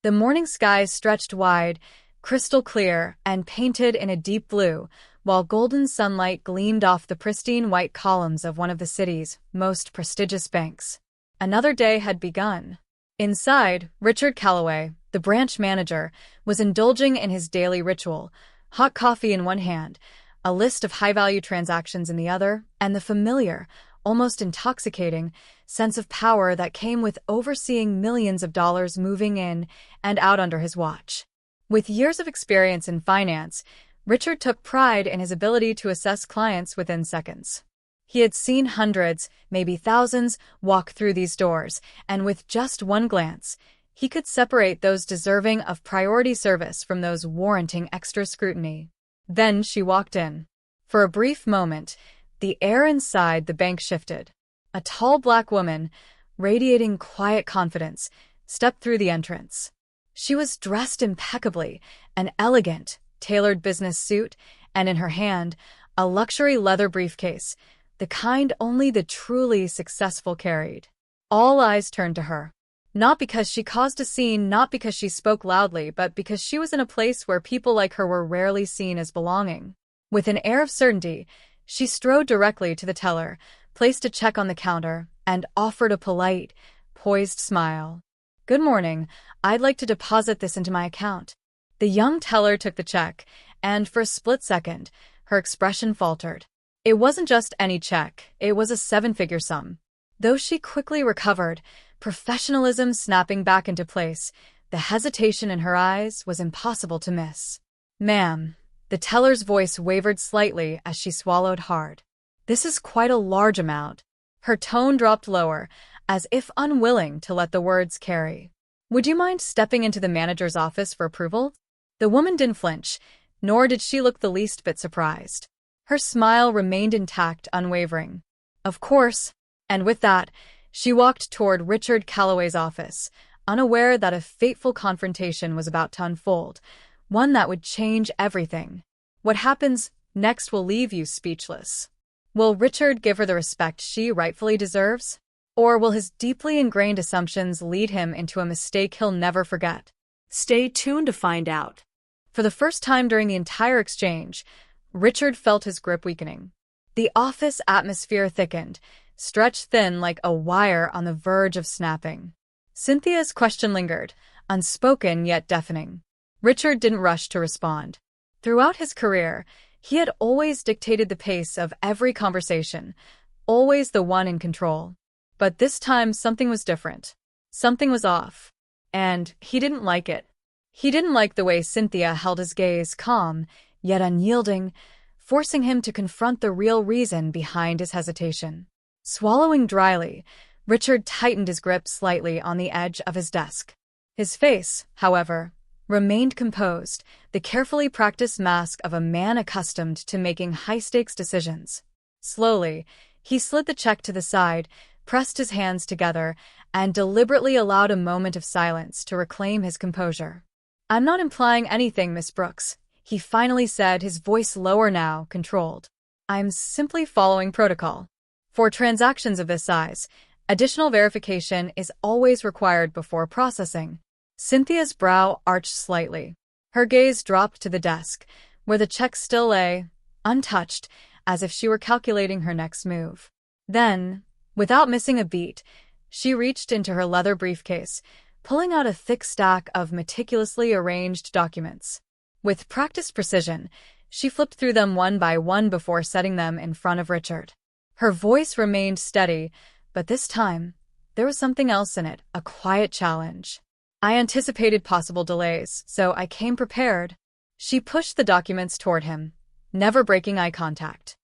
The morning sky stretched wide, crystal clear, and painted in a deep blue, while golden sunlight gleamed off the pristine white columns of one of the city's most prestigious banks. Another day had begun. Inside, Richard Calloway, the branch manager, was indulging in his daily ritual, hot coffee in one hand, a list of high-value transactions in the other, and the familiar, almost intoxicating, sense of power that came with overseeing millions of dollars moving in and out under his watch. With years of experience in finance, Richard took pride in his ability to assess clients within seconds. He had seen hundreds, maybe thousands, walk through these doors, and with just one glance, he could separate those deserving of priority service from those warranting extra scrutiny. Then she walked in. For a brief moment, the air inside the bank shifted. A tall black woman, radiating quiet confidence, stepped through the entrance. She was dressed impeccably, an elegant, tailored business suit, and in her hand, a luxury leather briefcase, the kind only the truly successful carried. All eyes turned to her. Not because she caused a scene, not because she spoke loudly, but because she was in a place where people like her were rarely seen as belonging. With an air of certainty, she strode directly to the teller, placed a check on the counter, and offered a polite, poised smile. "Good morning. I'd like to deposit this into my account." The young teller took the check, and for a split second, her expression faltered. It wasn't just any check, it was a seven-figure sum. Though she quickly recovered, professionalism snapping back into place, the hesitation in her eyes was impossible to miss. "Ma'am," the teller's voice wavered slightly as she swallowed hard. "This is quite a large amount." Her tone dropped lower, as if unwilling to let the words carry. "Would you mind stepping into the manager's office for approval?" The woman didn't flinch, nor did she look the least bit surprised. Her smile remained intact, unwavering. "Of course." And with that, she walked toward Richard Calloway's office, unaware that a fateful confrontation was about to unfold, one that would change everything. What happens next will leave you speechless. Will Richard give her the respect she rightfully deserves? Or will his deeply ingrained assumptions lead him into a mistake he'll never forget? Stay tuned to find out. For the first time during the entire exchange, Richard felt his grip weakening. The office atmosphere thickened, stretched thin like a wire on the verge of snapping. Cynthia's question lingered, unspoken yet deafening. Richard didn't rush to respond. Throughout his career, he had always dictated the pace of every conversation, always the one in control. But this time something was different. Something was off. And he didn't like it. He didn't like the way Cynthia held his gaze, calm, yet unyielding, forcing him to confront the real reason behind his hesitation. Swallowing dryly, Richard tightened his grip slightly on the edge of his desk. His face, however, remained composed, the carefully practiced mask of a man accustomed to making high-stakes decisions. Slowly, he slid the check to the side, pressed his hands together, and deliberately allowed a moment of silence to reclaim his composure. "I'm not implying anything, Miss Brooks," he finally said, his voice lower now, controlled. "I'm simply following protocol. For transactions of this size, additional verification is always required before processing." Cynthia's brow arched slightly. Her gaze dropped to the desk, where the check still lay, untouched, as if she were calculating her next move. Then, without missing a beat, she reached into her leather briefcase, pulling out a thick stack of meticulously arranged documents. With practiced precision, she flipped through them one by one before setting them in front of Richard. Her voice remained steady, but this time, there was something else in it, a quiet challenge. "I anticipated possible delays, so I came prepared." She pushed the documents toward him, never breaking eye contact.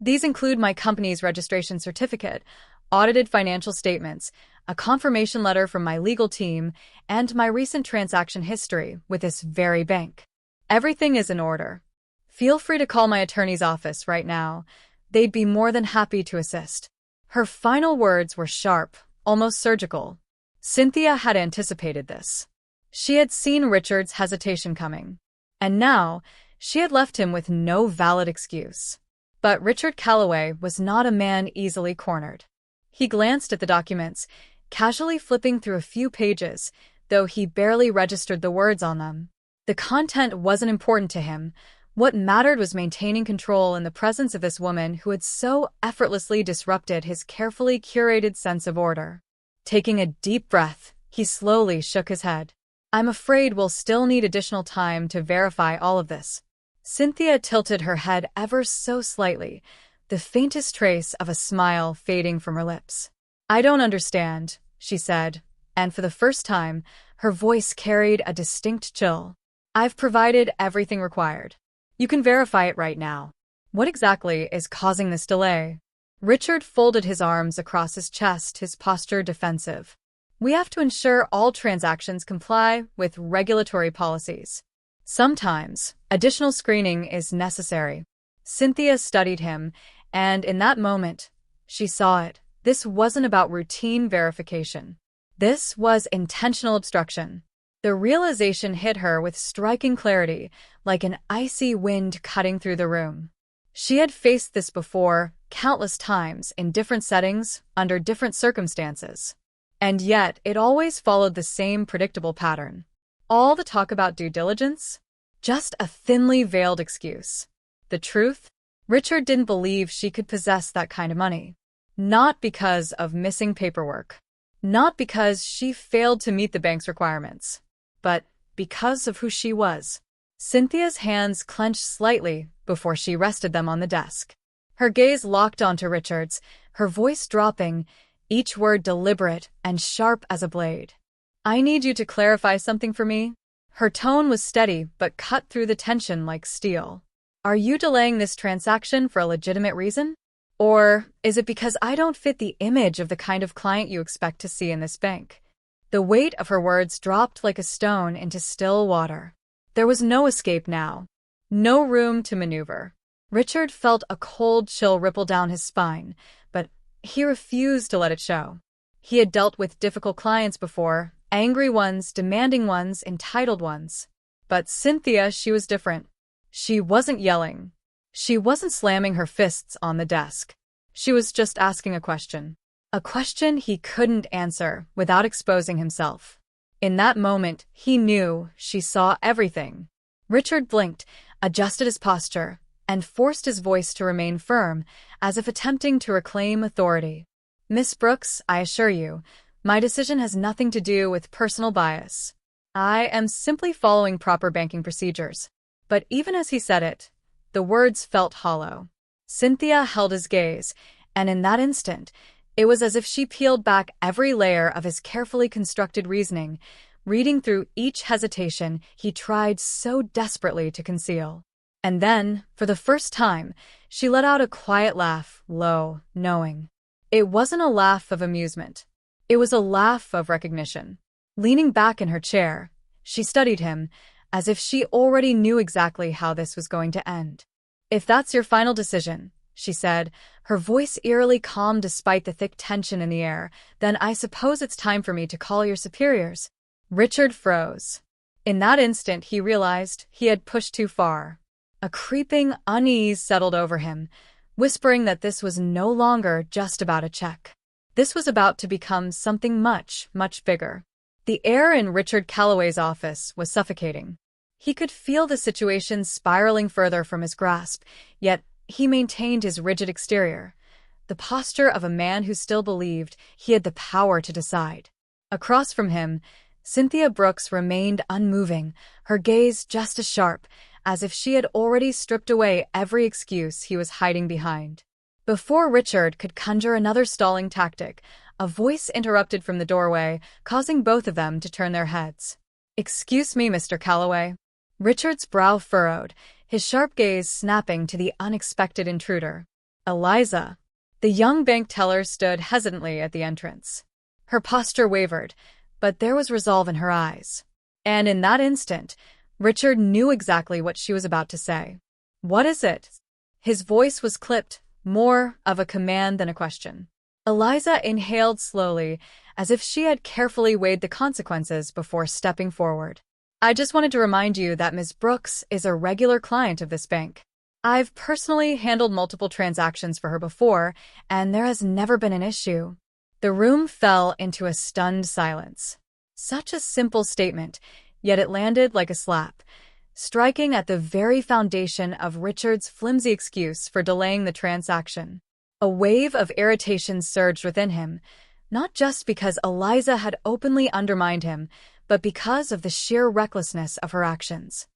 "These include my company's registration certificate, audited financial statements, a confirmation letter from my legal team, and my recent transaction history with this very bank. Everything is in order. Feel free to call my attorney's office right now. They'd be more than happy to assist." Her final words were sharp, almost surgical. Cynthia had anticipated this. She had seen Richard's hesitation coming. And now, she had left him with no valid excuse. But Richard Calloway was not a man easily cornered. He glanced at the documents, casually flipping through a few pages, though he barely registered the words on them. The content wasn't important to him. What mattered was maintaining control in the presence of this woman who had so effortlessly disrupted his carefully curated sense of order. Taking a deep breath, he slowly shook his head. "I'm afraid we'll still need additional time to verify all of this." Cynthia tilted her head ever so slightly, the faintest trace of a smile fading from her lips. "I don't understand," she said, and for the first time, her voice carried a distinct chill. "I've provided everything required. You can verify it right now. What exactly is causing this delay?" Richard folded his arms across his chest, his posture defensive. "We have to ensure all transactions comply with regulatory policies. Sometimes, additional screening is necessary." Cynthia studied him, and in that moment, she saw it. This wasn't about routine verification. This was intentional obstruction. The realization hit her with striking clarity, like an icy wind cutting through the room. She had faced this before, countless times, in different settings, under different circumstances. And yet, it always followed the same predictable pattern. All the talk about due diligence? Just a thinly veiled excuse. The truth? Richard didn't believe she could possess that kind of money. Not because of missing paperwork. Not because she failed to meet the bank's requirements. But because of who she was. Cynthia's hands clenched slightly before she rested them on the desk. Her gaze locked onto Richard's, her voice dropping, each word deliberate and sharp as a blade. "I need you to clarify something for me." Her tone was steady but cut through the tension like steel. "Are you delaying this transaction for a legitimate reason? Or is it because I don't fit the image of the kind of client you expect to see in this bank?" The weight of her words dropped like a stone into still water. There was no escape now. No room to maneuver. Richard felt a cold chill ripple down his spine, but he refused to let it show. He had dealt with difficult clients before, angry ones, demanding ones, entitled ones. But Cynthia, she was different. She wasn't yelling. She wasn't slamming her fists on the desk. She was just asking a question. A question he couldn't answer without exposing himself. In that moment, he knew she saw everything. Richard blinked, adjusted his posture, and forced his voice to remain firm, as if attempting to reclaim authority. "Miss Brooks, I assure you, my decision has nothing to do with personal bias. I am simply following proper banking procedures." But even as he said it, the words felt hollow. Cynthia held his gaze, and in that instant, it was as if she peeled back every layer of his carefully constructed reasoning, reading through each hesitation he tried so desperately to conceal. And then, for the first time, she let out a quiet laugh, low, knowing. It wasn't a laugh of amusement. It was a laugh of recognition. Leaning back in her chair, she studied him, as if she already knew exactly how this was going to end. "If that's your final decision," she said, her voice eerily calm despite the thick tension in the air, "then I suppose it's time for me to call your superiors." Richard froze. In that instant, he realized he had pushed too far. A creeping unease settled over him, whispering that this was no longer just about a check. This was about to become something much, much bigger. The air in Richard Calloway's office was suffocating. He could feel the situation spiraling further from his grasp, yet he maintained his rigid exterior, the posture of a man who still believed he had the power to decide. Across from him, Cynthia Brooks remained unmoving, her gaze just as sharp, as if she had already stripped away every excuse he was hiding behind. Before Richard could conjure another stalling tactic, a voice interrupted from the doorway, causing both of them to turn their heads. "Excuse me, Mr. Calloway." Richard's brow furrowed, his sharp gaze snapping to the unexpected intruder. "Eliza." The young bank teller stood hesitantly at the entrance. Her posture wavered, but there was resolve in her eyes. And in that instant, Richard knew exactly what she was about to say. "What is it?" His voice was clipped, more of a command than a question. Eliza inhaled slowly, as if she had carefully weighed the consequences before stepping forward. "I just wanted to remind you that Ms. Brooks is a regular client of this bank. I've personally handled multiple transactions for her before, and there has never been an issue." The room fell into a stunned silence. Such a simple statement, yet it landed like a slap, striking at the very foundation of Richard's flimsy excuse for delaying the transaction. A wave of irritation surged within him, not just because Eliza had openly undermined him, but because of the sheer recklessness of her actions.